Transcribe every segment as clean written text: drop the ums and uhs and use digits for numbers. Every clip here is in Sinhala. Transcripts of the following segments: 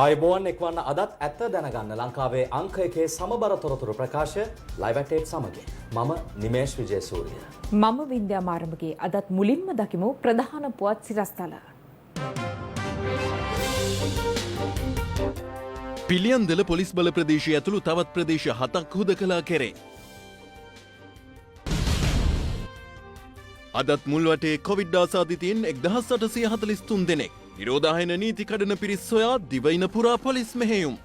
ආයුබෝවන් එක්වන්න අදත් ඇත්ත දැනගන්න ලංකාවේ අංක එකේ සමබර තොරතුරු ප්‍රකාශ ලයිව් ඇට් සමගින් මම නිමේෂ් විජේසූරිය. මම වින්ද්‍යා මාරමගේ අදත් මුලින්ම දකිමු ප්‍රධාන පුවත් සිරස්තල. පිළියන්දල පොලිස් බල ප්‍රදේශය ඇතුළු තවත් ප්‍රදේශ 7ක් හුදකලා කෙරේ. අදත් මුල්වටේ කොවිඩ් ආසාදිතයින් 1843 දෙනෙක්. නිරෝධායන නීති කඩන පිරිස් සොයා දිවයින පුරා පොලිස් මෙහෙයුම්.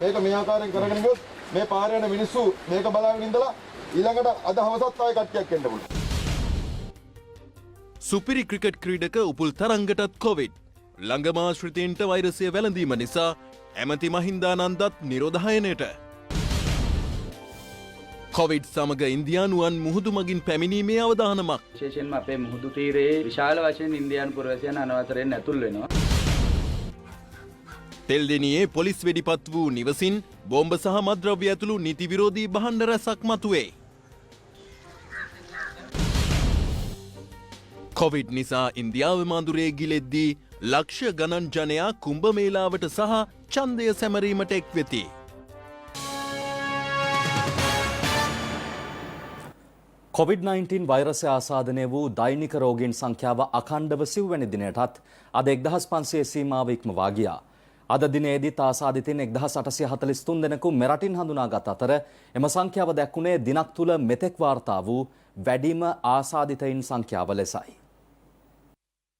මේක මේ ආකාරයෙන් කරගෙන ගියොත් මේ පාරේ යන මිනිස්සු මේක බලාගෙන ඉඳලා ඊළඟට අද හවසත් ආයෙ කට්ටියක් එන්න පුළුවන්. සුපිරි ක්‍රිකට් ක්‍රීඩක උපුල් තරංගටත් කොවිඩ්. ළඟමාශ්‍රිතයින්ට වෛරසය වැළඳීම නිසා ඇමති මහින්දානන්දත් නිරෝධායනයට. කොවිඩ් සමග ඉන්දියානුවන් මුහුදු මගින් පැමිණීමේ අවදානමක්. විශේෂයෙන්ම අපේ මුහුදු තීරයේ විශාල වශයෙන් ඉන්දියානු පුරවැසියන් අනවසරයෙන් ඇතුල් වෙනවා. තෙල්දෙනියේ පොලිස් වෙඩිපත් වූ නිවසින් බෝම්බ සහ මත්ද්‍රව්‍ය ඇතුළු නීති විරෝධී භාණ්ඩ රැසක් මතුවේ. කොවිඩ් නිසා ඉන්දියාව මාඳුරේ ගිලෙද්දී ලක්ෂ ගණන් ජනයා කුම්භ මේලාවට සහ ඡන්දය සැමරීමට එක් වෙති. COVID-19 වෛරසය ආසාදනය වූ දෛනික රෝගීන් සංඛ්‍යාව අඛණ්ඩව සිව්වැනි දිනයටත් අද 1500 සීමාව ඉක්මවා ගියා. අද දිනේදීත් ආසාදිතයින් 1843 දෙනෙකු මෙරටින් හඳුනාගත් අතර එම සංඛ්‍යාව දැක්ුණේ දිනක් තුල මෙතෙක් වාර්තා වූ වැඩිම ආසාදිතයින් සංඛ්‍යාව ලෙසයි.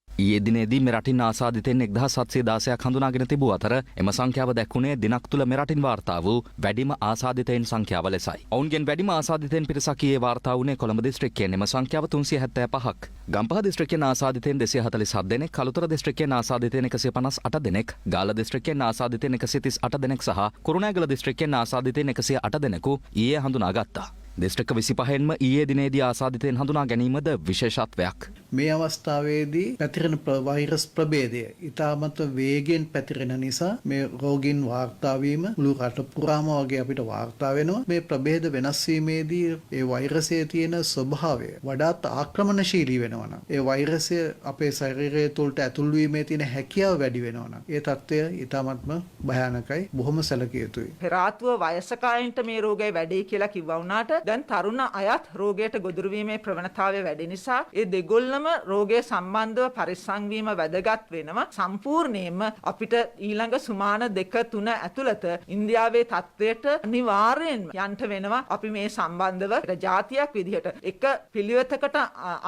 ඊයේ දිනේදී මෙරටින් ආසාදිතයින් 1716ක් හඳුනාගෙන තිබූ අතර එම සංඛ්‍යාව දැක්ුණේ දිනක් තුල මෙරටින් වාර්තා වූ වැඩිම ආසාදිතයින් සංඛ්‍යාව ලෙසයි. ඔවුන්ගෙන් වැඩිම ආසාදිතයින් පිරිසක් ඊයේ වාර්තා වුණේ කොළඹ දිස්ත්‍රික්කයෙන්. එම සංඛ්‍යාව 375ක්. ගම්පහ දිස්ත්‍රික්කයෙන් ආසාදිතයින් 247 දෙනෙක්, කළුතර දිස්ත්‍රික්කයෙන් ආසාදිතයින් 158 දෙනෙක්, ගාල්ල දිස්ත්‍රික්කයෙන් ආසාදිතයින් 138 දෙනෙක් සහ කුරුණෑගල දිස්ත්‍රික්කයෙන් ආසාදිතයින් 108 දෙනෙකු ඊයේ හඳුනාගත්තා. දිස්ත්‍රික්ක 25න්ම ඊයේ දිනේදී ආසාදිතයින් හඳුනා ගැනීමද විශේෂත්වයක්. මේ අවස්ථාවේදී පැතිරෙන වෛරස් ප්‍රභේදය ඉතාමත් වේගෙන් පැතිරෙන නිසා මේ රෝගීන් වාර්තා වීම මුළු රට පුරාම වගේ අපිට වාර්තා වෙනවා. මේ ප්‍රභේද වෙනස් වීමේදී ඒ වෛරසයේ තියෙන ස්වභාවය වඩාත් ආක්‍රමණශීලී වෙනවා නම්, ඒ වෛරසය අපේ ශරීරය තුළට ඇතුල් වීමේ තියෙන හැකියාව වැඩි වෙනවා නම්, ඒ තත්ත්වය ඉතාමත්ම භයානකයි. බොහොම සැලකිය යුතුයි. පෙරාතුව වයසකයින්ට මේ රෝගය වැඩි කියලා කිව්වා වුණාට දැන් තරුණ අයත් රෝගයට ගොදුරු වීමේ ප්‍රවණතාවය වැඩි නිසා ඒ දෙගොල්ලම රෝගය සම්බන්ධව පරිස්සම් වීම වැදගත් වෙනවා. සම්පූර්ණයෙන්ම අපිට ඊළඟ සුමාන 2-3 ඇතුළත ඉන්දියාවේ තත්ත්වයට අනිවාර්යෙන්ම යන්න වෙනවා. අපි මේ සම්බන්ධව ජාතියක් විදිහට එක පිළිවෙතකට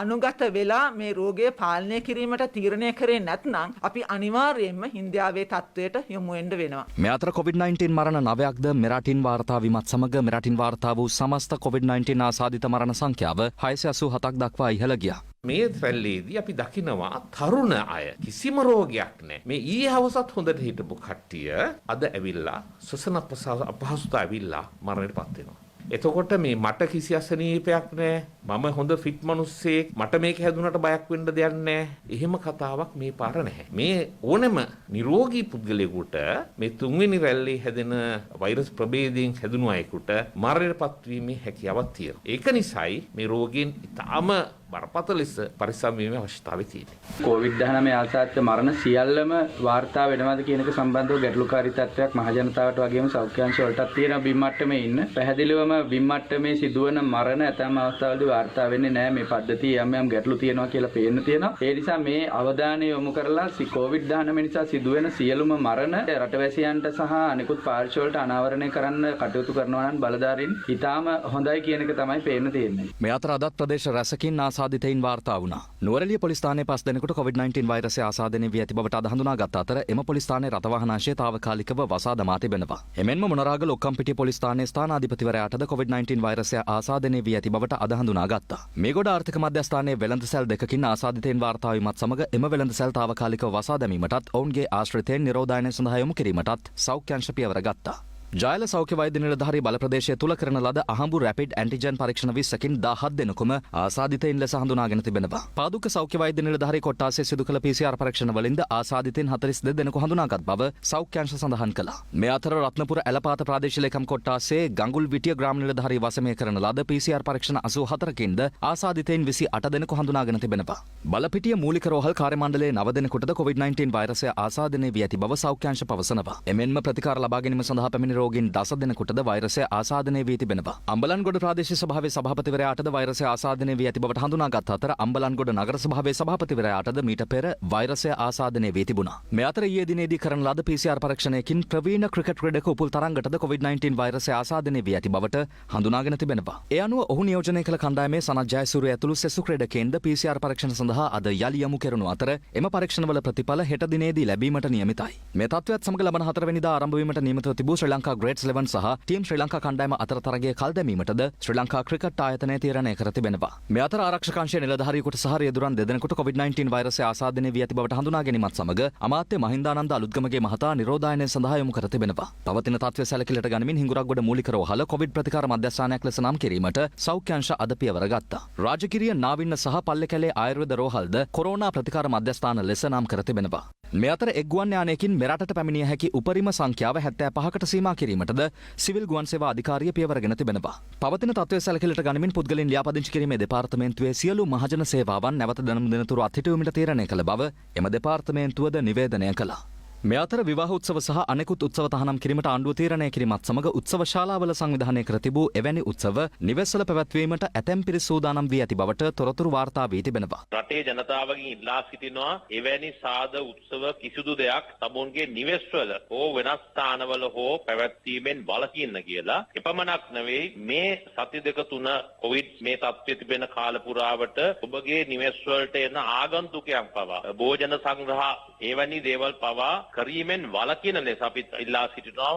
අනුගත වෙලා මේ රෝගය පාලනය කිරීමට තීරණය කරේ නැත්නම් අපි අනිවාර්යෙන්ම ඉන්දියාවේ තත්ත්වයට යොමු වෙන්න වෙනවා. මේ අතර COVID-19 මරණ 9ක්ද මෙරටින් වාර්තා වීමත් සමග මෙරටින් වාර්තා වූ සමස්ත COVID-19 ආසාදිත මරණ සංඛ්‍යාව 687ක් දක්වා ඉහළ ගියා. මේ රැල්ලේදී අපි දකිනවා තරුණ අය කිසිම රෝගයක් නැහැ. මේ ඊයේ හවසත් හොඳට හිටපු කට්ටිය අද ඇවිල්ලා ශ්වසන අපහසුතාව ඇවිල්ලා මරණයටපත් වෙනවා. එතකොට මේ මට කිසි අසනීපයක් නැහැ. මම හොඳ ෆිට් මිනිස්සෙක්. මට මේක හැදුනට බයක් වෙන්න දෙයක් නැහැ. එහෙම කතාවක් මේ පාර නැහැ. මේ ඕනෙම නිරෝගී පුද්ගලයෙකුට මේ තුන්වෙනි රැල්ලේ හැදෙන වෛරස් ප්‍රභේදයෙන් හැදුණු අයෙකුට මරණයටපත් වීමේ හැකියාවක් තියෙනවා. ඒක නිසායි මේ රෝගීන් ඉතාම බරපතල ලෙස පරිස්සම් වීමේ අවශ්‍යතාවය තියෙනවා. COVID-19 ආසාදිත මරණ සියල්ලම වාර්තා වෙනවද කියන එක සම්බන්ධව ගැටලුකාරී තත්ත්වයක් මහ ජනතාවට වගේම සෞඛ්‍ය අංශ වලටත් තියෙනවා. බිම් මට්ටමේ ඉන්න පැහැදිලිවම බිම් මට්ටමේ සිදුවන මරණ ඇතැම් අවස්ථාවලදී වාර්තා වෙන්නේ නැහැ. මේ පද්ධතිය යම් ගැටලු තියෙනවා කියලා පේන්න තියෙනවා. ඒ නිසා මේ අවධානය යොමු කරලා COVID-19 නිසා සිදුවෙන සියලුම මරණ රටවැසියන්ට සහ අනිකුත් පාර්ශ්ව වලට අනාවරණය කරන්න කටයුතු කරනවා නම් බලධාරීන් ඉතාම හොඳයි කියන එක තමයි පේන්න තියෙන්නේ. මේ අතර අදත් ප්‍රදේශ රැසකින් ආසාදිතයින් වාර්තා වුණා. නුවරඑළිය පොලිස් ස්ථානයේ 5 දෙනෙකුට COVID-19 වෛරසය ආසාදනය වී ඇති බවට අද හඳුනාගත් අතර එම පොලිස් ස්ථානයේ රථවාහන අංශය తాවකාලිකව වසා දමා තිබෙනවා. එමෙන්ම මොනරාගල ඔක්කම්පිටිය පොලිස් ස්ථානයේ ස්ථානාධිපතිවරයාටද COVID-19 වෛරසය ආසාදනය වී ඇති බවට අද හඳුනාගත්තා. මේගොඩ ආර්ථික මධ්‍යස්ථානයේ වෙළඳසැල් දෙකකින් ආසාදිතයින් වාර්තා වීමත් සමග එම වෙළඳසැල් తాවකාලිකව වසා දැමීමටත් ඔවුන්ගේ ආශ්‍රිතයන් නිරෝධායනය සඳහා යොමු කිරීමටත් සෞඛ්‍ය අංශ පියවර ගත්තා. ජයල සෞඛ්‍ය වෛද්‍ය නිලධාරී බල ප්‍රදේශය තුල කරන ලද අහඹු රැපිඩ් ඇන්ටිජන් පරීක්ෂණ 20කින් 17 දෙනෙකුම ආසාදිතයින් ලෙස හඳුනාගෙන තිබෙනවා. පාදුක්ක සෞඛ්‍ය වෛද්‍ය නිලධාරී කොට්ටාසයේ සිදු කළ PCR පරීක්ෂණ වලින්ද ආසාදිතයින් 42 දෙනෙකු හඳුනාගත් බව සෞඛ්‍ය අංශ සඳහන් කළා. මේ අතර රත්නපුර ඇලපාත ප්‍රාදේශීය ලේකම් කොට්ටාසයේ ගඟුල්විටිය ග්‍රාම නිලධාරී වසමේ කරන ලද PCR පරීක්ෂණ 84කින්ද ආසාදිතයින් 28 දෙනෙකු හඳුනාගෙන තිබෙනවා. බලපිටිය මූලික රෝහල් කාර්ය මණ්ඩලයේ 9 දෙනෙකුටද COVID-19 වෛරසය ආසාදනය වී ඇති බව සෞඛ්‍ය අංශ පවසනවා. එමෙන්ම ප්‍රතිකාර ලබා ගැනීම සඳහා පැමිණි රෝගීන් 10 දෙනෙකුටද වෛරසය ආසාදනය වී තිබෙනවා. අම්බලන්ගොඩ ප්‍රාදේශීය සභාවේ සභාපතිවරයාටද වෛරසය ආසාදනය වී ඇති බවට හඳුනාගත් අතර අම්බලන්ගොඩ නගර සභාවේ සභාපතිවරයාටද මීට පෙර වෛරසය ආසාදනය වී තිබුණා. මේ අතර ඊයේ දිනේදී කරන ලද PCR පරීක්ෂණයකින් ප්‍රවීණ ක්‍රිකට් ක්‍රීඩක උපුල් තරංගටද COVID-19 වෛරසය ආසාදනය වී ඇති බවට හඳුනාගෙන තිබෙනවා. ඒ අනුව ඔහු නියෝජනය කළ කණ්ඩායමේ සනත් ජයසූරිය ඇතුළු සෙසු ක්‍රීඩකයන්ද PCR පරීක්ෂණ සඳහා අද යලි යොමු කෙරුණු අතර එම පරීක්ෂණවල ප්‍රතිඵල හෙට දිනේදී ලැබීමට නියමිතයි. මේ තත්ත්වයත් සමග ලබන 4 වෙනිදා ආරම්භ වීමට නියමිතව තිබූ ශ්‍රී ලංකා ග්‍රේට්ස් 11 සහ ටීම් ශ්‍රී ලංකා කණ්ඩායම අතර තරගය කල් දැමීමටද ශ්‍රී ලංකා ක්‍රිකට් ආයතනය තීරණය කර තිබෙනවා. මේ අතර ආරක්ෂක අංශයේ නිලධාරියෙකුට සහ රියදුරන් දෙදෙනෙකුට COVID-19 වෛරසය ආසාදනය වී ඇති බවට හඳුනා ගැනීමත් සමග අමාත්‍ය මහින්දානන්ද අලුත්ගමගේ මහතා නිරෝධායනය සඳහා යොමු කර තිබෙනවා. පවතින තත්ත්වය සැලකිලිට ගනිමින් හිඟුරක්ගොඩ මූලික රෝහල කොවිඩ් ප්‍රතිකාර මධ්‍යස්ථානයක් ලෙස නම් කිරීමට සෞඛ්‍ය අංශ අද පියවර ගත්තා. රාජකිරිය නාවින්න සහ පල්ලේකැලේ ආයුර්වේද රෝහල්ද කොරෝනා ප්‍රතිකාර මධ්‍යස්ථාන ලෙස නම් කර තිබෙනවා. මේ අතර එක් ගුවන් යානයකින් මෙරටට පැමිණිය හැකි උපරිම සංඛ්‍යාව 75කට සීමා කිරීමටද සිවිල් ගුවන් සේවා අධිකාරිය පියවරගෙන තිබෙනවා. පවතින තත්ත්වය සැලකිලිට ගනිමින් පුද්ගලයන් ලියාපදිංචි කිරීමේ දෙපාර්තමේන්තුවේ සියලු මහජන සේවාවන් නැවත දැනුම් දෙනතුරු අත්හිටුවීමට තීරණය කළ බව එම දෙපාර්තමේන්තුවද නිවේදනය කළා. මේ අතර විවාහ උත්සව සහ අනෙකුත් උත්සව තහනම් කිරීමට ආණ්ඩුව තීරණය කිරීමත් සමග උත්සව ශාලාවල සංවිධානය කර තිබූ එවැනි උත්සව නිවෙස්වල පැවැත්වීමට ඇතැම් පිරිස් සූදානම් වී ඇති බවට තොරතුරු වාර්තා වී තිබෙනවා. රටේ ජනතාවගෙන් ඉල්ලා සිටිනවා එවැනි සාද උත්සව කිසිදු දෙයක් තමුන්ගේ නිවෙස්වල හෝ වෙනස් ස්ථානවල හෝ පැවැත්වීමෙන් වළකින්න කියලා. එපමණක් නෙවෙයි මේ සති දෙක තුන කොවිඩ් මේ තත්ත්වයේ තිබෙන කාල පුරාවට ඔබගේ නිවෙස්වලට එන ආගන්තුකයන් පවා භෝජන සංග්‍රහ එවැනි දේවල් පවා කරීමෙන් වළකින ලෙස අපි ඉල්ලා සිටිනවා.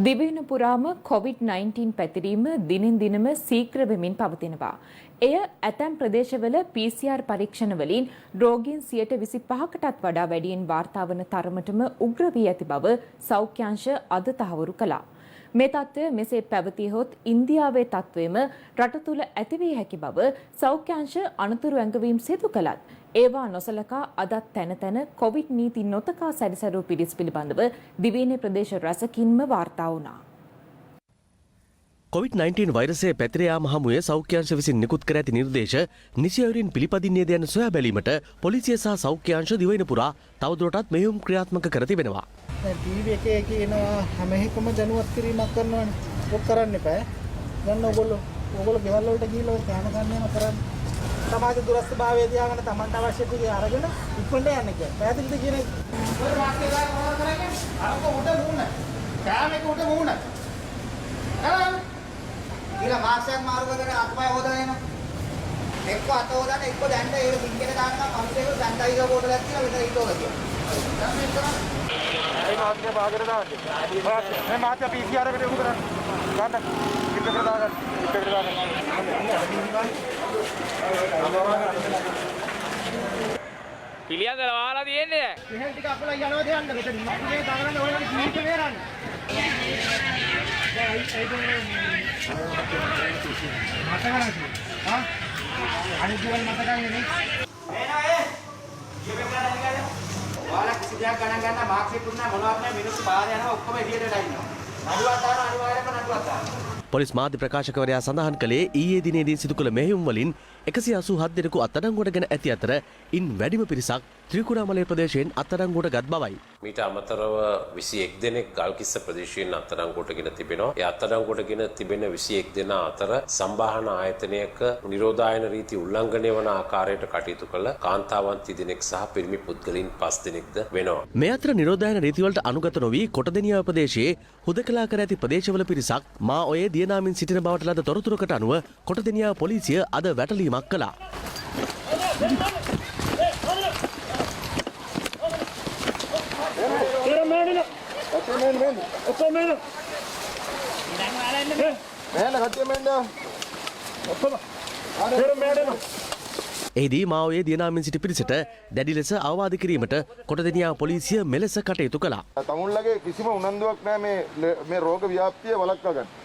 දිවයින පුරාම COVID-19 පැතිරීම දිනෙන් දිනම සීක්‍ර වෙමින් පවතිනවා. එය ඇතැම් ප්‍රදේශවල PCR පරීක්ෂණ වලින් රෝගීන් 25%කටත් වඩා වැඩියෙන් වාර්තා වන තරමටම උග්‍ර වී ඇති බව සෞඛ්‍ය අංශ අද තහවුරු කළා. මේ තත්ත්වය මෙසේ පැවතියහොත් ඉන්දියාවේ තත්ත්වයම රට තුළ ඇති විය හැකි බව සෞඛ්‍ය අංශ අනතුරු ඇඟවීම් සිදු කළත් ඒවා නොසලකා අදත් තැන තැන කොවිඩ් නීති නොතකා සැරිසරූ පිරිස් පිළිබඳව දිවයිනේ ප්‍රදේශ රැසකින්ම වාර්තා වුණා. COVID-19 වෛරසය පැතිර යාම හමුවේ සෞඛ්‍ය අංශ විසින් නිකුත් කර ඇති නිර්දේශ නිසි අයුරින් පිළිපදින්නේද යන සොයා බැලීමට පොලිසිය සහ සෞඛ්‍ය අංශ දිවයින පුරා තවදුරටත් මෙහෙයුම් ක්‍රියාත්මක කර තිබෙනවා. ටීවී එකේ කියනවා හැම එකම දැනුවත් කිරීමක් කරනවානේ. ඔක් කරන්න එපා. දැන් ඕගොල්ලෝ ගෙවල් වලට ගිහිල්ලා ඔය කෑම ගන්නම කරන්නේ. සමාජ දුරස්ථභාවය තියාගෙන තමන්ට අවශ්‍ය දේ අරගෙන ඉක්මනට යන්න කියන්නේ. පැහැදිලිද කියන්නේ? ඔය වාක්‍ය ගාන මොනවද කරන්නේ? අරක උඩ මුණ. කෑම එක උඩ මුණ. ඊළඟ මාක්ෂයක් මාරු කරගෙන අත්පය හොදාගෙන එක්ක අත හොදාන එක්ක දැන්න ඒක පිටින් දානවා කම්පියුටර් සැනිටයිසර් බෝතලයක් තියලා විතර හිටවලා කියනවා. ඒ මාත්‍ය බාගර දාන්නේ. මේ මාත්‍ය PCR එකට යොමු කරන්න. ගන්න. පිටකට දාගන්න. පිටකට දාගන්න. පිළියන්දල වහලා තියෙන්නේ. මෙහෙල් ටික අපලා යනවා දෙන්න. මෙතන මේ දාගන්න ඔයගොල්ලෝ ජීවිත වේරන්න. පොලිස් මාධ්‍ය ප්‍රකාශකවරයා සඳහන් කළේ ඊයේ දිනේදී සිදු කළ මෙහෙයුම් වලින් 187 දෙනෙකු අත්අඩංගුවට ගෙන ඇති අතර ඉන් වැඩිම පිරිසක් ත්‍රිකුණාමලය ප්‍රදේශයෙන් අත්අඩංගුවට ගත් බවයි. මීට අමතරව 21 දෙනෙක් ගල්කිස්ස ප්‍රදේශයෙන් අත්අඩංගුවටගෙන තිබෙනවා. ඒ අත්අඩංගුවටගෙන තිබෙන 21 දෙනා අතර සම්බාහන ආයතනයක නිරෝධායන රීති උල්ලංඝනය වන ආකාරයට කටයුතු කළ කාන්තාවන් 30 දෙනෙක් සහ පිරිමි පුද්ගලයන් 5 දෙනෙක්ද වෙනවා. මේ අතර නිරෝධායන රීතිවලට අනුගත නොවී කොටදෙනියාව ප්‍රදේශයේ හුදකලා කර ඇති ප්‍රදේශවල පිරිසක් මා ඔයේ දියනාමින් සිටින බවට ලද තොරතුරකට අනුව කොටදෙනියාව පොලිසිය අද වැටලීමක් කළා. එහිදී මාවයේ දියනාමින් සිටි පිරිසට දැඩි ලෙස අවවාද කිරීමට කොටදෙනියා පොලිසිය මෙලෙස කටයුතු කළා. තමුන්ලගේ කිසිම උනන්දුවක් නැහැ මේ රෝග ව්‍යාප්තිය වළක්වා ගන්න.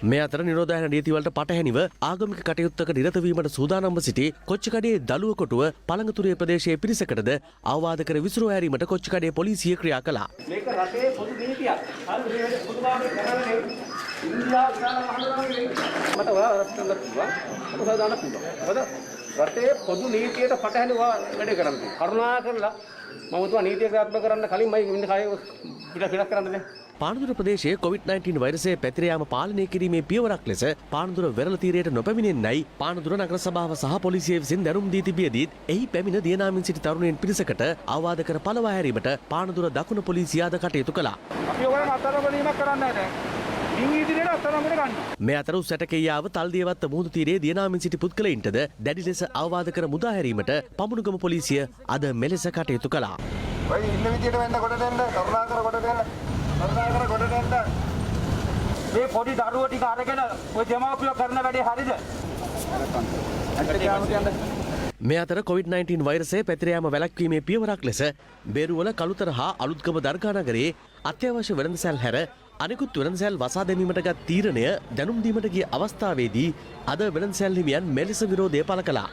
මේ අතර නිරෝධායන නීතිවලට පටහැනිව ආගමික කටයුත්තක නිරත වීමට සූදානම්ව සිටි කොච්චිකඩේ දළුව කොටුව පළඟතුරේ ප්‍රදේශයේ පිරිසකටද අවවාද කර විසිරුවා හැරීමට කොච්චිකඩේ පොලිසිය ක්‍රියා කළා. මේක රටේ පොදු නීතියක්. හරි මේ පොදුමාගේ කරන්නේ ඉන්දියාව විශාල මහනුවරගේ මට ඔයා රටට කිව්වා. මොකද දාන්න පුළුවන්. මොකද රටේ පොදු නීතියට පටහැනිව වැඩ කරන්නේ. කරුණාකරලා මම තුවා නීතිය ක්‍රියාත්මක කරන්න කලින් මම ඉන්න කය පිට කරන්නේ. පානදුර ප්‍රදේශයේ COVID-19 වෛරසය පැතිර යාම පාලනය කිරීමේ පියවරක් ලෙස පානදුර වෙරළ තීරයට නොපැමිණෙන්නයි පානදුර නගර සභාව සහ පොලිසිය විසින් දැනුම් දී තිබියදීත් එහි පැමිණ දියනාමින් සිටි තරුණයන් පිරිසකට අවවාද කර පළවා හැරීමට පානදුර දකුණු පොලිසිය අද කටයුතු කළා. අපි ඔයගොල්ලෝ අත්අඩංගුවීමක් කරන්නේ නැහැ. ඉන් ඉදිරියට අත්අඩංගුවට ගන්න. මේ අතර උසැටකෙයාව තල්දියවත්ත මුහුදු තීරයේ දියනාමින් සිටි පුද්ගලයින්ටද දැඩි ලෙස අවවාද කර මුදා හැරීමට පමුණුගම පොලිසිය අද මෙලෙස කටයුතු කළා. ඔය ඉන්න විදියට වෙන්න කොට දෙන්න කරුණාකර කොට දෙන්න. කරුණාකර කොට දෙන්න. මේ පොඩි දරුවෝ ටික අරගෙන ඔය දෙමාපියෝ කරන වැඩේ හරිද? මේ අතර COVID-19 වෛරසය පැතිර යාම වැළැක්වීමේ පියවරක් ලෙස බේරුවල කළුතර හා අලුත්ගම දර්ගා නගරයේ අත්‍යවශ්‍ය වෙළඳසැල් හැර අනෙකුත් වෙළඳසැල් වසා දැමීමට ගත් තීරණය දැනුම් දීමට ගිය අවස්ථාවේදී අද වෙළඳසැල් හිමියන් මෙලෙස විරෝධය පළ කළා.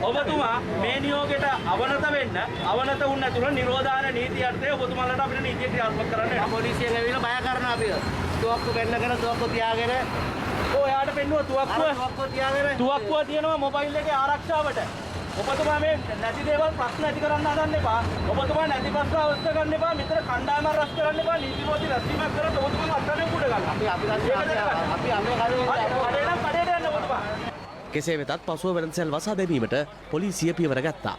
ඔබතුමා මේ නියෝගයට අවනත වෙන්න අවනත වුණ තුල නිරෝධායන නීති යටතේ ඔබතුමාලට අපිට නීතිය ක්‍රියාත්මක කරන්න වෙනවා. පොලිසියෙන් ඇවිල්ලා බය කරනවා අපිව. තුවක්කු බෙන්නගෙන තුවක්කු තියාගෙන ඔයාට පෙන්නුවා තුවක්කුව තියෙනවා මොබයිල් එකේ ආරක්ෂාවට. ඔබතුමා මේ නැති දේවල් ප්‍රශ්න ඇති කරන්න හදන්න එපා. ඔබතුමා නැති ප්‍රශ්න අවශ්‍ය කරන්න එපා. මෙතන කණ්ඩායමක් රැස් කරන්න එපා. නීති විරෝධී රැස්වීමක් කරලා ඔබතුමා අත්දැකීම් කුඩ ගන්න. අපි අම්මේ කඩේට යන්න ඔබතුමා. කෙසේ වෙතත් පසුව වෙළඳසැල් වසා දැමීමට පොලිසිය පියවර ගත්තා.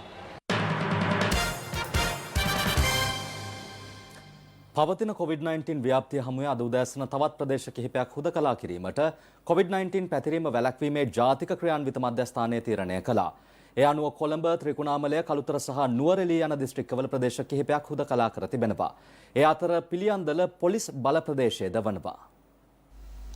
පවතින COVID-19 ව්‍යාප්තිය හමුවේ අද උදෑසන තවත් ප්‍රදේශ කිහිපයක් හුදකලා කිරීමට COVID-19 පැතිරීම වැළැක්වීමේ ජාතික ක්‍රියාන්විත මධ්‍යස්ථානය තීරණය කළා. ඒ අනුව කොළඹ, ත්‍රිකුණාමලය, කළුතර සහ නුවරඑළිය යන දිස්ත්‍රික්කවල ප්‍රදේශ කිහිපයක් හුදකලා කර තිබෙනවා. ඒ අතර පිළියන්දල පොලිස් බල ප්‍රදේශයේද වනවා.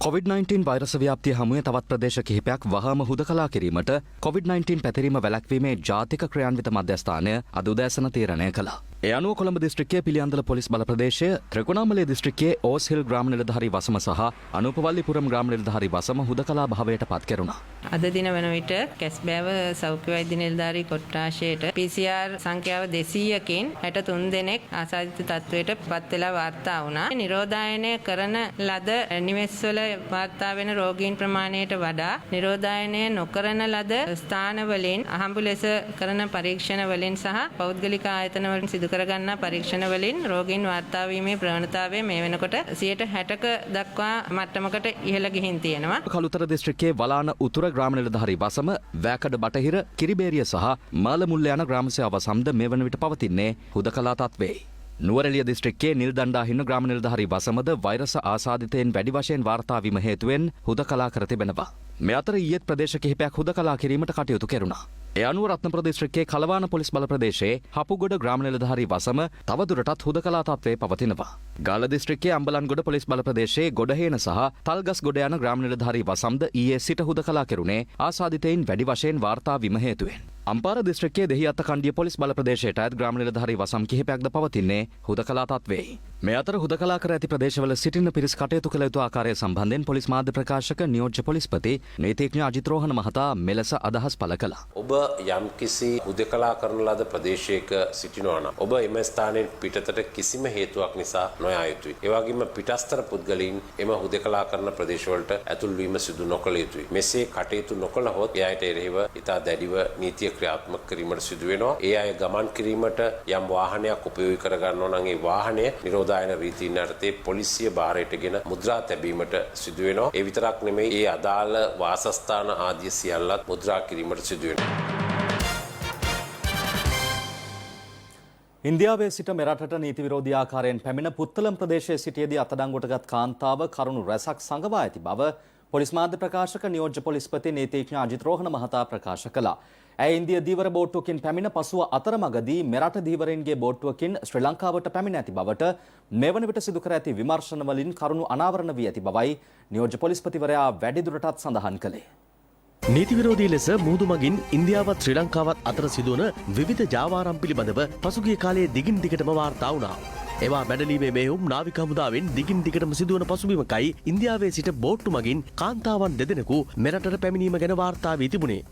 COVID-19 වෛරස ව්‍යාප්තිය හමුවේ තවත් ප්‍රදේශ කිහිපයක් වහාම හුදකලා කිරීමට COVID-19 පැතිරීම වැළැක්වීමේ ජාතික ක්‍රියාන්විත මධ්‍යස්ථානය අද උදෑසන තීරණය කළා. ඒ අනුව කොළඹ දිස්ත්‍රික්කයේ පිළියන්දල පොලිස් බල ප්‍රදේශය, ත්‍රිකුණාමලය දිස්ත්‍රික්කයේ ඕස්හිල් ග්‍රාම නිලධාරී වසම සහ අනුපවල්ලිපුරම් ග්‍රාම නිලධාරී වසම හුදකලා භාවයට පත් කෙරුණා. අද දින වන විට කැස්බෑව සෞඛ්‍ය වෛද්‍ය නිලධාරී කොට්ටාශයට PCR සංඛ්‍යාව 200කින් 63 දෙනෙක් ආසාදිත තත්වයට පත් වෙලා වාර්තා වුණා. නිරෝධායනය කරන ලද නිවෙස්වල වාර්තා වෙන රෝගීන් ප්‍රමාණයට වඩා නිරෝධායනය නොකරන ලද ස්ථානවලින් අහඹු ලෙස කරන පරීක්ෂණ වලින් සහ පෞද්ගලික ආයතන වලින් සිදු කරගන්නා පරීක්ෂණ වලින් රෝගීන් වාර්තා වීමේ ප්‍රවණතාවය මේ වෙනකොට 60% දක්වා මට්ටමකට ඉහළ ගිහින් තියෙනවා. කළුතර දිස්ත්‍රික්කයේ වලාන උතුර ග්‍රාම නිලධාරී වසම, වැකඩ බටහිර, කිරිබේරිය සහ මාළමුල්ල යන ග්‍රාම සේවා වසම්ද මේ වන විට පවතින්නේ හුදකලා තත්ත්වයේ. නුවරඑළිය දිස්ත්‍රික්කයේ නිල්දණ්ඩාහින්න ග්‍රාම නිලධාරී වසමද වෛරස ආසාදිතයෙන් වැඩි වශයෙන් වාර්තා වීම හේතුවෙන් හුදකලා කර තිබෙනවා. මේ අතර ඊයේත් ප්‍රදේශ කිහිපයක් හුදකලා කිරීමට කටයුතු කෙරුණා. ඒ අනුව රත්නපුර දිස්ත්‍රික්කයේ කලවාන පොලිස් බල ප්‍රදේශයේ හපුගොඩ ග්‍රාම නිලධාරී වසම තවදුරටත් හුදකලා තත්ත්වයේ පවතිනවා. ගාල්ල දිස්ත්‍රික්කයේ අම්බලන්ගොඩ පොලිස් බල ප්‍රදේශයේ ගොඩහේන සහ තල්ගස්ගොඩ යන ග්‍රාම නිලධාරී වසම්ද ඊයේ සිට හුදකලා කෙරුණේ ආසාදිතයින් වැඩි වශයෙන් වාර්තා වීම හේතුවෙන්. අම්පාර දිස්ත්‍රික්කයේ දෙහිඅත්ත කණ්ඩිය පොලිස් බල ප්‍රදේශයට අයත් ග්‍රාම නිලධාරී වසම් කිහිපයක්ද පවතින්නේ හුදකලා තත්ත්වයේ. මේ අතර හුදකලා කර ඇති ප්‍රදේශවල සිටින පිරිස් කටයුතු කළ යුතු ආකාරය සම්බන්ධයෙන් පොලිස් මාධ්‍ය ප්‍රකාශක නියෝජ්‍ය පොලිස්පති නීතිඥ අජිත් රෝහණ මහතා මෙලෙස අදහස් පළ කළා. ඔබ යම්කිසි හුදකලා කරන ලද ප්‍රදේශයක සිටිනවා නම් ඔබ එම ස්ථානයෙන් පිටතට කිසිම හේතුවක් නිසා නොයා යුතුයි. ඒ වගේම පිටස්තර පුද්ගලයන් එම හුදකලා කරන ප්‍රදේශවලට ඇතුල් වීම සිදු නොකළ යුතුයි. මෙසේ කටයුතු නොකළහොත් ඒ අයට එරෙහිව ඉතා දැඩිව නීතිය ක්‍රියාත්මක කිරීමට සිදු වෙනවා. ඒ අය ගමන් කිරීමට යම් වාහනයක් උපයෝගී කර ගන්නවා නම් ඒ වාහනය නිරෝධායන රීතීන් යටතේ පොලිසිය බාරයටගෙන මුද්‍රා තැබීමට සිදු වෙනවා. ඒ විතරක් නෙමෙයි ඒ අදාළ වාසස්ථාන ආදිය සියල්ලත් මුද්‍රා කිරීමට සිදු වෙනවා. ඉන්දියාවේ සිට මෙරටට නීති විරෝධී ආකාරයෙන් පැමිණ පුත්තලම් ප්‍රදේශයේ සිටියේදී අත්අඩංගුවටගත් කාන්තාව කරුණු රැසක් සංගවා ඇති බව පොලිස් මාධ්‍ය ප්‍රකාශක නියෝජ්‍ය පොලිස්පති නීතිඥ අජිත් රෝහණ මහතා ප්‍රකාශ කළා. ඇය ඉන්දිය දීවර බෝට්ටුවකින් පැමිණ පසුව අතරමඟදී මෙරට දීවරයින්ගේ බෝට්ටුවකින් ශ්‍රී ලංකාවට පැමිණ ඇති බවට මෙවන විට සිදු කර ඇති විමර්ශන වලින් කරුණු අනාවරණ වී ඇති බවයි නියෝජ්‍ය පොලිස්පතිවරයා වැඩිදුරටත් සඳහන් කළේ. නීති විරෝධී ලෙස මුහුදු මගින් ඉන්දියාවත් ශ්‍රී ලංකාවත් අතර සිදුවන විවිධ ජාවාරම් පිළිබඳව පසුගිය කාලයේ දිගින් දිගටම වාර්තා වුණා. ඒවා බැඳලීමේ මෙහෙයුම් නාවික හමුදාවෙන් දිගින් දිගටම සිදුවන පසුබිමකයි ඉන්දියාවේ සිට බෝට්ටු මගින් කාන්තාවන් දෙදෙනෙකු මෙරටට පැමිණීම ගැන වාර්තා වී තිබුණේ.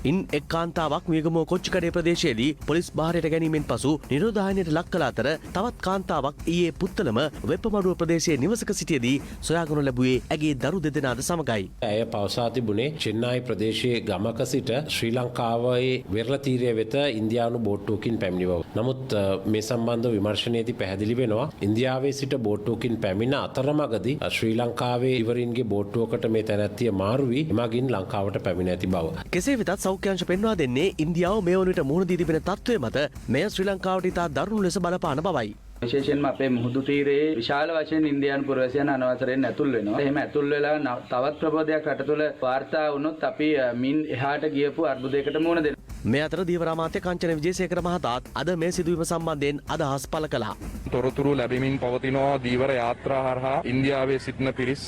ඉන් එක් කාන්තාවක් මියගමුව කොච්චිකඩේ ප්‍රදේශයේදී පොලිස් බාරයට ගැනීමෙන් පසු නිරෝධායනයට ලක් කළ අතර තවත් කාන්තාවක් ඊයේ පුත්තලම වෙප්පමඩුව ප්‍රදේශයේ නිවසක සිටියේදී සොයාගනු ලැබුවේ ඇගේ දරු දෙදෙනාද සමගයි. ඇය පවසා තිබුණේ චෙන්නයි ප්‍රදේශයේ ගමක සිට ශ්‍රී ලංකාවේ වෙරළ තීරය වෙත ඉන්දියානු බෝට්ටුවකින් පැමිණි බව. නමුත් මේ සම්බන්ධව විමර්ශනයේදී පැහැදිලි වෙනවා ඉන්දියාවේ සිට බෝට්ටුවකින් පැමිණ අතරමඟදී ශ්‍රී ලංකාවේ ඉවරින්ගේ බෝට්ටුවකට මේ තැනැත්තිය මාරු වී එමගින් ලංකාවට පැමිණ ඇති බව. කෙසේ වෙතත් සෞඛ්‍යංශ පෙන්වා දෙන්නේ ඉන්දියාව මේ වන විට මුහුණ දී තිබෙන තත්ත්වය මත මෙය ශ්‍රී ලංකාවට ඉතා දරුණු ලෙස බලපාන බවයි. විශේෂයෙන්ම අපේ මුහුදු තීරයේ විශාල වශයෙන් ඉන්දියානු පුරවැසියන් අනවසරයෙන් ඇතුල් වෙනවා. එහෙම ඇතුල් වෙලා තවත් ප්‍රබෝධයක් රට තුළ වාර්තා වුණොත් අපි මින් එහාට ගියපු අර්බුදයකට මුහුණ දෙනවා. මේ අතර දීවර අමාත්‍ය කංචන විජේසේකර මහතාත් අද මේ සිදුවීම සම්බන්ධයෙන් අදහස් පළ කළා. තොරතුරු ලැබෙමින් පවතිනවා දීවර යාත්‍රා හරහා ඉන්දියාවේ සිටින පිරිස්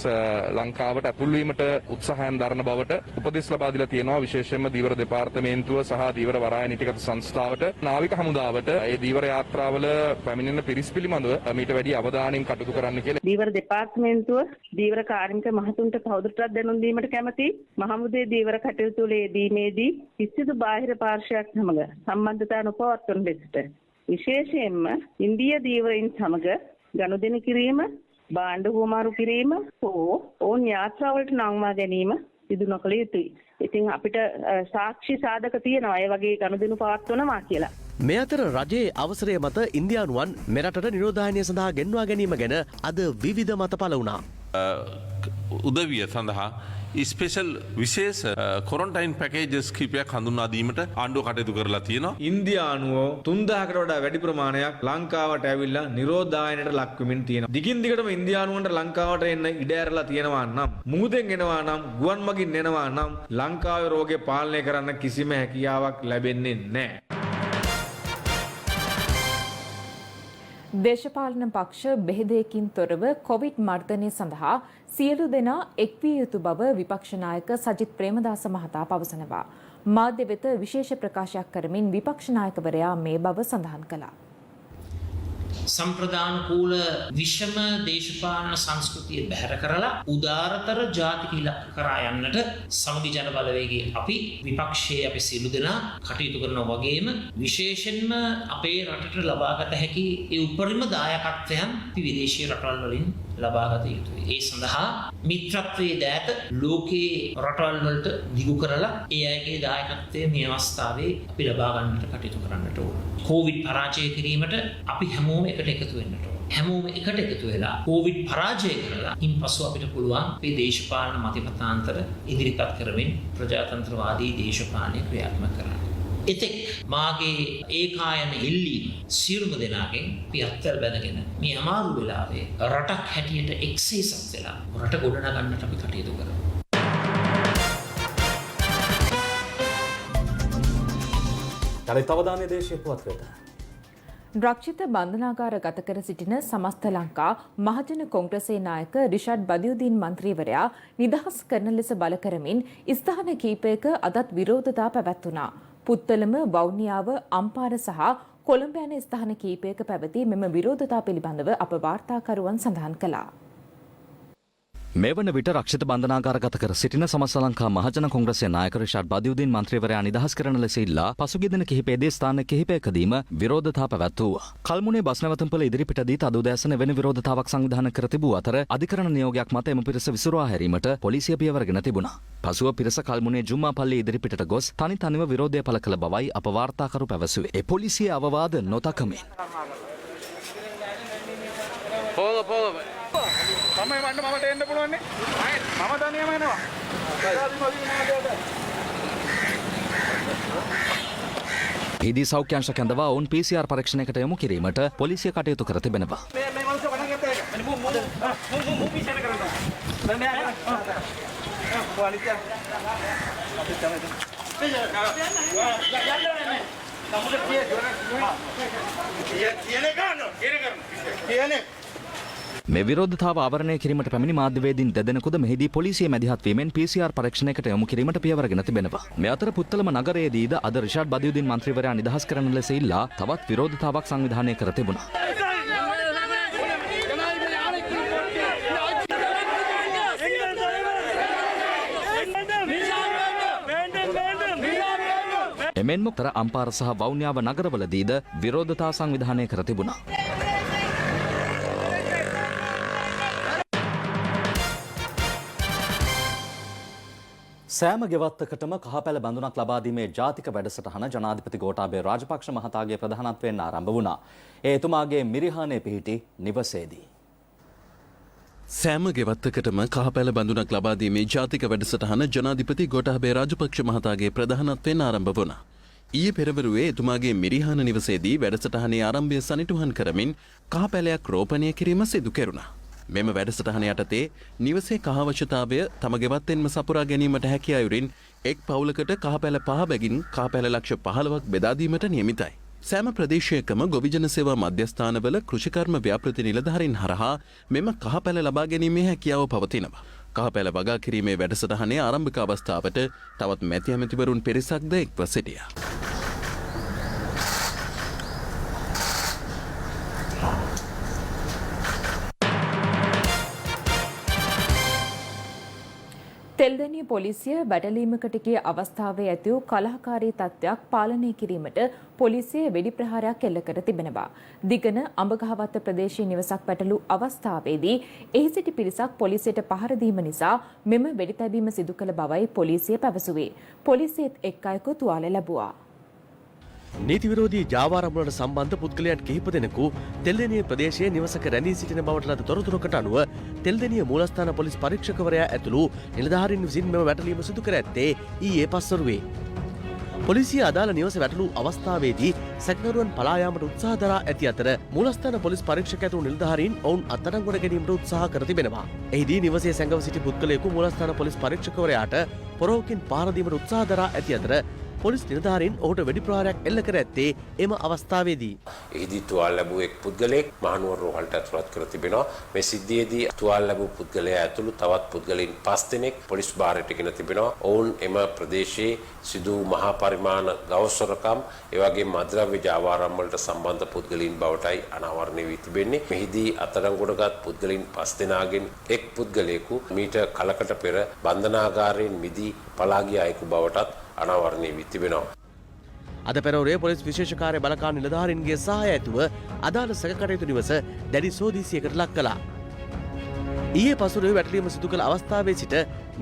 ලංකාවට ඇතුල් වීමට උත්සාහයන් දරන බවට උපදෙස් ලබා දීලා තියෙනවා. විශේෂයෙන්ම දීවර දෙපාර්තමේන්තුව සහ දීවර වරාය නීතිගත සංස්ථාවට නාවික හමුදාවට ඒ දීවර යාත්‍රාවල පැමිණෙන පිරිස් පිළිබඳව මීට වැඩි අවධානයෙන් කටයුතු කරන්න කියලා. දීවර දෙපාර්තමේන්තුව දීවර කාර්මික මහතුන්ට තවදුරටත් දැනුම් දීමට කැමැති. මහමුදේ දීවර කටයුතු වල යෙදීමේදී කිසිදු බාහිර පාර්ශ්වයක් සමග සම්බන්ධතා නොපවත්වන ලෙසට විශේෂයෙන්ම ඉන්දියා දීවරයින් සමග ගනුදෙනු කිරීම, භාණ්ඩ හුවමාරු කිරීම හෝ ඔවුන් යාත්‍රාවලට නංවා ගැනීම සිදු නොකළ යුතුයි. ඉතින් අපිට සාක්ෂි සාධක තියෙනවා ඒ වගේ ගනුදෙනු පවත්වනවා කියලා. මේ අතර රජයේ අවසරය මත ඉන්දියානුවන් මෙරටට නිරෝධායනය සඳහා ගෙන්වා ගැනීම ගැන අද විවිධ මත පළ වුණා. උදවිය සඳහා ස්පෙෂල් විශේෂ කොරන්ටයින් පැකේජස් කිහිපයක් හඳුන්වා දීමට ආණ්ඩුව කටයුතු කරලා තියෙනවා. ඉන්දියානුව 3000කට වඩා වැඩි ප්‍රමාණයක් ලංකාවට ඇවිල්ලා නිරෝධායනයට ලක් වෙමින් තියෙනවා. දිගින් දිගටම ඉන්දියානුවන්ට ලංකාවට එන්න ඉඩ ඇරලා තියෙනවා නම්, මුහුදෙන් එනවා නම්, ගුවන් මගින් එනවා නම් ලංකාවේ රෝගය පාලනය කරන්න කිසිම හැකියාවක් ලැබෙන්නේ නැහැ. දේශපාලන පක්ෂ බෙහෙදයකින් තොරව කොවිඩ් මර්ධනය සඳහා සියලු දෙනා එක්විය යුතු බව විපක්ෂ නායක සජිත් ප්‍රේමදාස මහතා පවසනවා. මාධ්‍ය වෙත විශේෂ ප්‍රකාශයක් කරමින් විපක්ෂ නායකවරයා මේ බව සඳහන් කළා. සම්ප්‍රදානුකූල විෂම දේශපාලන සංස්කෘතිය බැහැර කරලා උදාරතර ජාතික ඉලක්ක කරා යන්නට සමගි ජන බලවේගයේ අපි විපක්ෂයේ අපි සියලු දෙනා කටයුතු කරනවා වගේම විශේෂයෙන්ම අපේ රටට ලබාගත හැකි ඒ උපරිම දායකත්වයන් විදේශීය රටවල් වලින් ලබාගත යුතුයි. ඒ සඳහා මිත්‍රත්වයේ දෑත ලෝකයේ රටවල් වලට දිගු කරලා ඒ අයගේ දායකත්වය මේ අවස්ථාවේ අපි ලබා ගන්නට කටයුතු කරන්නට ඕන. කොවිඩ් පරාජය කිරීමට අපි හැමෝම එකට එකතු වෙන්නට ඕන. හැමෝම එකට එකතු වෙලා කොවිඩ් පරාජය කරලා ඉන්පසු අපිට පුළුවන් අපේ දේශපාලන මතිමතාන්තර ඉදිරිපත් කරමින් ප්‍රජාතන්ත්‍රවාදී දේශපාලනය ක්‍රියාත්මක කරන්න. එතෙක් මාගේ ඒකායන ඉල්ලීම සියලුම දෙනාගෙන් අපි අත්වැල් බැඳගෙන මේ අමාරු වෙලාවේ රටක් හැටියට එක්සේසත් වෙලා රට ගොඩනගන්නට අපි කටයුතු කරමු. යලිත් අවධානය දේශීය පුවත්පත. රක්ෂිත බන්ධනාගාර ගත කර සිටින සමස්ත ලංකා මහජන කොංග්‍රසයේ නායක රිෂඩ් බදියුදීන් මන්ත්‍රීවරයා නිදහස් කරන ලෙස බල කරමින් ස්ථාන කීපයක අදත් විරෝධතා පැවැත්වුණා. පුත්තලම, වවුනියාව, අම්පාර සහ කොළඹ යන ස්ථාන කීපයක පැවති මෙම විරෝධතා පිළිබඳව අප වාර්තාකරුවන් සඳහන් කළා. මේ වන විට රක්ෂිත බන්ධනාගාර ගත කර සිටින සමස්ත ලංකා මහජන කොංග්‍රසයේ නායක රිෂඩ් බදියුදීන් මන්ත්‍රීවරයා නිදහස් කරන ලෙස ඉල්ලා පසුගිය දින කිහිපයේදී ස්ථාන කිහිපයකදීම විරෝධතා පැවැත්වුවා. කල්මුනේ බස් නැවතුම්පොළ ඉදිරිපිටදී අද උදෑසන වෙන විරෝධතාවක් සංවිධානය කර තිබූ අතර අධිකරණ නියෝගයක් මත එම පිරිස විසිරුවා හැරීමට පොලිසිය පියවරගෙන තිබුණා. පසුව පිරිස කල්මුනේ ජුම්මා පල්ලිය ඉදිරිපිටට ගොස් තනිව විරෝධය පළ කළ බවයි අප වාර්තාකරු පැවසුවේ. ඒ පොලිසිය අවවාද නොතකමින් මම මට එන්න පුළුවන් නේ. මම තනියම එනවා. එහිදී සෞඛ්‍යංශ කැඳවා ඔවුන් PCR පරීක්ෂණයකට යොමු කිරීමට පොලිසිය කටයුතු කර තිබෙනවා. මේ මනුස්ස වඩා ගත්තා එක. මු PCR කරනවා. දැන් මෙයා ක්වාලිටිය අපි තමයි. මේ විරෝධතාව ආවරණය කිරීමට පැමිණි මාධ්‍යවේදීන් දෙදෙනෙකුද මෙහිදී පොලිසිය මැදිහත් වීමෙන් PCR පරීක්ෂණයකට යොමු කිරීමට පියවරගෙන තිබෙනවා. මේ අතර පුත්තලම නගරයේදීද අද රිෂාඩ් බදියුදීන් මන්ත්‍රීවරයා නිදහස් කරන ලෙස ඉල්ලා තවත් විරෝධතාවක් සංවිධානය කර තිබුණා. එමෙන්ම තර අම්පාර සහ වවුනියාව නගරවලදීද විරෝධතා සංවිධානය කර තිබුණා. සෑම ගෙවත්තකටම කහපැල බඳුනක් ලබා දීමේ ජාතික වැඩසටහන ජනාධිපති ගෝඨාභය රාජපක්ෂ මහතාගේ ප්‍රධානත්වයෙන් ආරම්භ වුණා. ඒ එතුමාගේ මිරිහානේ පිහිටි නිවසේදී. සෑම ගෙවත්තකටම කහපැල බඳුනක් ලබා දීමේ ජාතික වැඩසටහන ජනාධිපති ගෝඨාභය රාජපක්ෂ මහතාගේ ප්‍රධානත්වයෙන් ආරම්භ වුණා. ඊයේ පෙරවරුවේ එතුමාගේ මිරිහාන නිවසේදී වැඩසටහනේ ආරම්භය සනිටුහන් කරමින් කහපැලයක් රෝපණය කිරීම සිදු කෙරුණා. මෙම වැඩසටහන යටතේ නිවසේ කහවශතාවය තම ගෙවත්තෙන්ම සපුරා ගැනීමට හැකි අයුරින් එක් පවුලකට කහපැල 5 බැගින් කහපැල ලක්ෂ 15ක් බෙදා දීමට නියමිතයි. සෑම ප්‍රදේශයකම ගොවිජන සේවා මධ්‍යස්ථානවල කෘෂිකර්ම ව්‍යාපෘති නිලධාරීන් හරහා මෙම කහපැල ලබා ගැනීමේ හැකියාව පවතිනවා. කහපැල වගා කිරීමේ වැඩසටහනේ ආරම්භක අවස්ථාවට තවත් මැති ඇමතිවරුන් පිරිසක්ද එක්ව සිටියා. තෙල්දැනිය පොලිසිය බැටලීමකට ගිය අවස්ථාවේ ඇති වූ කලහකාරී තත්ත්වයක් පාලනය කිරීමට පොලිසිය වෙඩි ප්‍රහාරයක් එල්ල කර තිබෙනවා. දිගන අඹගහවත්ත ප්‍රදේශීය නිවසක් පැටලූ අවස්ථාවේදී එහි සිටි පිරිසක් පොලිසියට පහර දීම නිසා මෙම වෙඩි තැබීම සිදු කළ බවයි පොලිසිය පැවසුවේ. පොලිසියත් එක් අයෙකු තුවාල ලැබුවා. නීති විරෝධී ජාවාරම්වලට සම්බන්ධ පුද්ගලයන් කිහිප දෙනෙකු තෙල්දෙනිය ප්‍රදේශයේ නිවසක රැඳී සිටින බවට ලද තොරතුරකට අනුව තෙල්දෙනිය මූලස්ථාන පොලිස් පරීක්ෂකවරයා ඇතුළු නිලධාරීන් විසින් මෙම වැටලීම සිදු කර ඇත්තේ ඊයේ පස්වරුවේ. පොලිසිය අදාළ නිවස වැටලූ අවස්ථාවේදී සැකකරුවන් පලා යාමට උත්සාහ දරා ඇති අතර මූලස්ථාන පොලිස් පරීක්ෂක ඇතුළු නිලධාරීන් ඔවුන් අත්අඩංගුවට ගැනීමට උත්සාහ කර තිබෙනවා. එහිදී නිවසේ සැඟව සිටි පුද්ගලයෙකු මූලස්ථාන පොලිස් පරීක්ෂකවරයාට පොරවකින් පහර දීමට උත්සාහ දරා ඇති අතර පොලිස් නිලධාරීන් ඔහුට වෙඩි ප්‍රහාරයක් එල්ල කර ඇත්තේ එම අවස්ථාවේදී. එහිදී තුවාල ලැබූ එක් පුද්ගලයෙක් මහනුවර රෝහලට ඇතුළත් කර තිබෙනවා. මේ සිද්ධියේදී තුවාල ලැබූ පුද්ගලයා ඇතුළු තවත් පුද්ගලයන් 5 දෙනෙක් පොලිස් භාරයට ගෙන තිබෙනවා. ඔවුන් එම ප්‍රදේශයේ සිදු මහා පරිමාණ ගවසොරකම් ඒ වගේම මද්‍රව්‍ය ජාවාරම් වලට සම්බන්ධ පුද්ගලයන් බවටයි අනාවරණය වී තිබෙන්නේ. මෙහිදී අත්අඩංගුවටගත් පුද්ගලයන් 5 දෙනාගෙන් එක් පුද්ගලයෙකු මීට කලකට පෙර බන්ධනාගාරයෙන් මිදී පලා ගිය අයෙකු බවටත් අනාවරණය වී තිබෙනවා. අද පෙරවරුවේ පොලිස් විශේෂ කාර්ය බළකාන නිලධාරීන්ගේ සහාය ඇතුව අදාළ සැකකටයුතු නිවස දැඩි සෝදිසියකට ලක් කළා. ඊයේ පසුරේ වැටලීම සිදු කළ අවස්ථාවේ සිට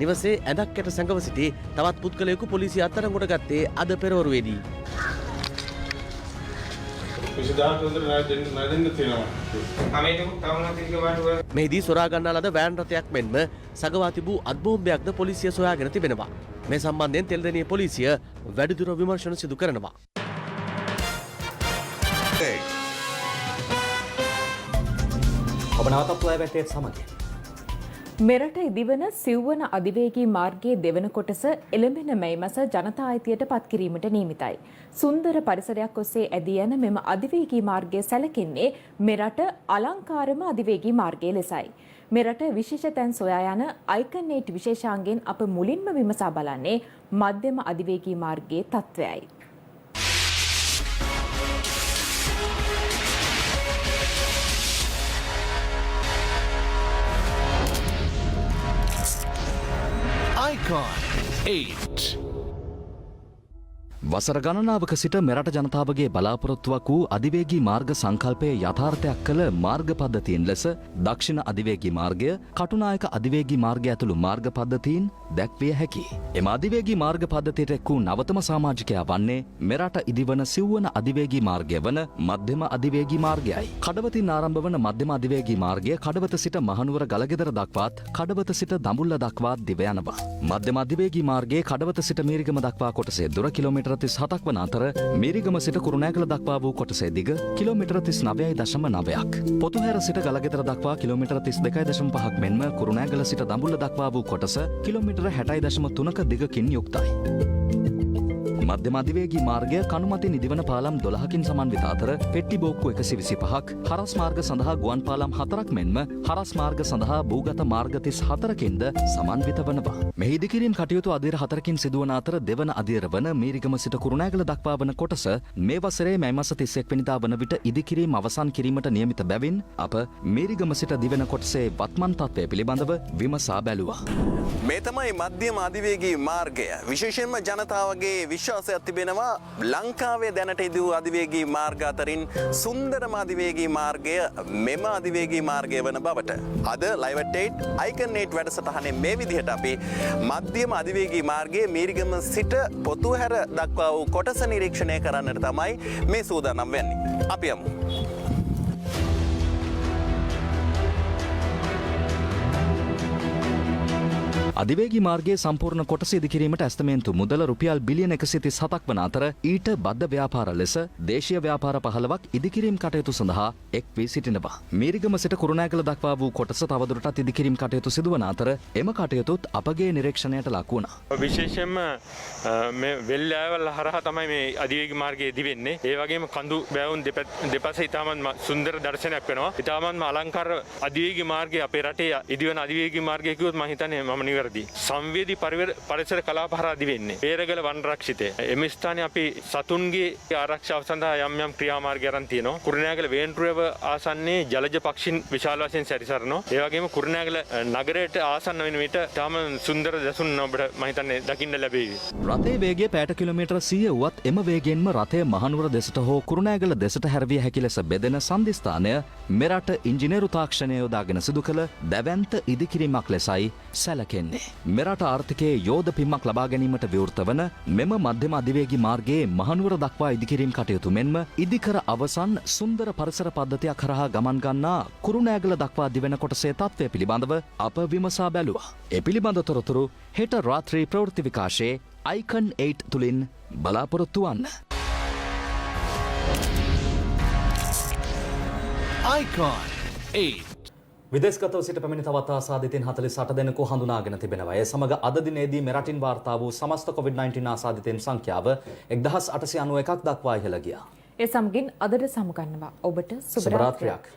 නිවසේ ඇඳක් යට සැඟව සිටි තවත් පුද්ගලයෙකු පොලිසිය අත්අඩංගුවට ගත්තේ අද පෙරවරුවේදී. මෙහිදී සොරා ගන්නා ලද වෑන් රථයක් මෙන්ම සගවා තිබූ අත්බෝම්බයක්ද පොලිසිය සොයාගෙන තිබෙනවා. මේ සම්බන්ධයෙන් තෙල්දෙනිය පොලිසිය වැඩිදුර විමර්ශන සිදු කරනවා. ඔබ නවතත් ලයිව් එකේ සමගින් මෙරට ඉදිවන සිව්වන අධිවේගී මාර්ගයේ දෙවන කොටස එළඹෙන මැයි මාස ජනතා අයිතියට පත් කිරීමට නියමිතයි. සුන්දර පරිසරයක් ඔස්සේ ඇදී යන මෙම අධිවේගී මාර්ගය සැලකෙන්නේ මෙරට අලංකාරම අධිවේගී මාර්ගය ලෙසයි. මෙරට විශේෂ තැන් සොයා යන අයිකන් 8 විශේෂාංගයෙන් අප මුලින්ම විමසා බලන්නේ මධ්‍යම අධිවේගී මාර්ගයේ තත්ත්වයයි. වසර ගණනාවක සිට මෙරට ජනතාවගේ බලාපොරොත්තුවක් වූ අධිවේගී මාර්ග සංකල්පයේ යථාර්ථයක් කළ මාර්ග පද්ධතීන් ලෙස දක්ෂිණ අධිවේගී මාර්ගය, කටුනායක අධිවේගී මාර්ගය ඇතුළු මාර්ග පද්ධතීන් දැක්විය හැකියි. එම අධිවේගී මාර්ග පද්ධතියට එක් වූ නවතම සමාජිකයා වන්නේ මෙරට ඉදිවන සිව්වන අධිවේගී මාර්ගය වන මධ්‍යම අධිවේගී මාර්ගයයි. කඩවතින් ආරම්භ වන මධ්‍යම අධිවේගී මාර්ගය කඩවත සිට මහනුවර ගලගෙදර දක්වාත් කඩවත සිට දඹුල්ල දක්වාත් දිව යනවා. මධ්‍යම අධිවේගී මාර්ගයේ කඩවත සිට මීරිගම දක්වා කොටසේ දුර කිලෝමීටර 37ක් වන අතර මීරිගම සිට කුරුණෑගල දක්වා වූ කොටසේ දිග කිලෝමීටර 39.9ක්. පොතුහැර සිට ගලගෙදර දක්වා කිලෝමීටර 32.5ක් මෙන්ම කුරුණෑගල සිට දඹුල්ල දක්වා වූ කොටස කිලෝමීටර 60.3ක දිගකින් යුක්තයි. මධ්‍යම අධිවේගී මාර්ගය කණුමැති නිදිවන පාලම් 12කින් සමන්විත අතර පෙට්ටි බෝක්කු 125ක්, හරස් මාර්ග සඳහා ගුවන් පාලම් 4ක් මෙන්ම හරස් මාර්ග සඳහා භූගත මාර්ග 34කින්ද සමන්විත වනවා. මෙහි ඉදිකිරීම් කටයුතු අදියර 4කින් සිදුවන අතර දෙවන අදියර වන මීරිගම සිට කුරුණෑගල දක්වා වන කොටස මේ වසරේ මැයි මාස 31 වෙනිදා වන විට ඉදිකිරීම් අවසන් කිරීමට නියමිත බැවින් අප මීරිගම සිට දිවෙන කොටසේ වත්මන් තත්ත්වය පිළිබඳව විමසා බැලුවා. මේ තමයි මධ්‍යම අධිවේගී මාර්ගය. විශේෂයෙන්ම ජනතාවගේ විශ්වාසයක් තිබෙනවා ලංකාවේ දැනට ඉදූ අධිවේගී මාර්ග අතරින් සුන්දරම අධිවේගී මාර්ගය මෙම අධිවේගී මාර්ගය වන බවට. අද Live at 8 Icon 8 වැඩසටහනේ මේ විදිහට අපි මධ්‍යම අධිවේගී මාර්ගයේ මීරිගම සිට පොතුහැර දක්වා වූ කොටස නිරීක්ෂණය කරන්නට තමයි මේ සූදානම් වෙන්නේ. අපි යමු. අධිවේගී මාර්ගයේ සම්පූර්ණ කොටස ඉදිකිරීමට ඇස්තමේන්තු මුදල රුපියල් බිලියන 137ක් වන අතර ඊට බද්ධ ව්‍යාපාර ලෙස දේශීය ව්‍යාපාර 15ක් ඉදිකිරීම් කටයුතු සඳහා එක් වී සිටිනවා. මීරිගම සිට කුරුණෑගල දක්වා වූ කොටස තවදුරටත් ඉදිකිරීම් කටයුතු සිදුවන අතර එම කටයුතුත් අපගේ නිරීක්ෂණයට ලක් වුණා. විශේෂයෙන්ම මේ වෙල්ලෑවල හරහා තමයි මේ අධිවේගී මාර්ගය ඉදි වෙන්නේ. ඒ වගේම කඳු බෑවුන් දෙපස ඉතාමත් සුන්දර දර්ශනයක් වෙනවා. ඉතාමත්ම අලංකාර අධිවේගී මාර්ගය අපේ රටේ ඉදිවන අධිවේගී මාර්ගය කිව්වොත් මම හිතන්නේ මම නිවැරදි. සංවේදී පරිසර කලාප හරහා දිවෙන්නේ. පේරගල වන රක්ෂිතය. එම ස්ථානයේ අපි සතුන්ගේ ආරක්ෂාව සඳහා යම් යම් ක්‍රියාමාර්ග අරන් තියෙනවා. කුරුණෑගල වේන්ටුරව ආසන්නයේ ජලජ පක්ෂීන් විශාල වශයෙන් සැරිසරනවා. ඒ වගේම කුරුණෑගල නගරයට ආසන්න වෙන විට තාම සුන්දර දසුන් ඔබට මම හිතන්නේ දකින්න ලැබෙවි. රථයේ වේගය පැයට කිලෝමීටර 100 වුවත් එම වේගයෙන්ම රථය මහනුවර දෙසට හෝ කුරුණෑගල දෙසට හැරවිය හැකි ලෙස බෙදෙන සංදිස්ථානය මෙරට ඉංජිනේරු තාක්ෂණය යොදාගෙන සිදු කළ දැවැන්ත ඉදිකිරීමක් ලෙසයි සැලකෙන්නේ. මෙරට ආර්ථිකයේ යෝධ පිම්මක් ලබා ගැනීමට විවෘත වන මෙම මධ්‍යම අධිවේගී මාර්ගයේ මහනුවර දක්වා ඉදිකිරීම් කටයුතු මෙන්ම ඉදිකර අවසන් සුන්දර පරිසර පද්ධතියක් කරහා ගමන් ගන්නා කුරුණෑගල දක්වා දිවෙන කොටසේ තත්ත්වය පිළිබඳව අප විමසා බැලුවා. ඒ පිළිබඳ තොරතුරු හෙට රාත්‍රී ප්‍රවෘත්ති විකාශයේ Icon 8 තුලින් බලාපොරොත්තු වන්න. Icon 8 විදේශගතව සිට පැමිණි තවත් ආසාදිතයින් 48 දෙනෙකු හඳුනාගෙන තිබෙනවා. ඒ සමග අද දිනේදී මෙරටින් වාර්තා වූ සමස්ත COVID-19 ආසාදිතයින් සංඛ්‍යාව 1891ක් දක්වා ඉහළ ගියා. ඒ සමගින් අදට සමුගන්නවා. ඔබට සුබ රාත්‍රියක්.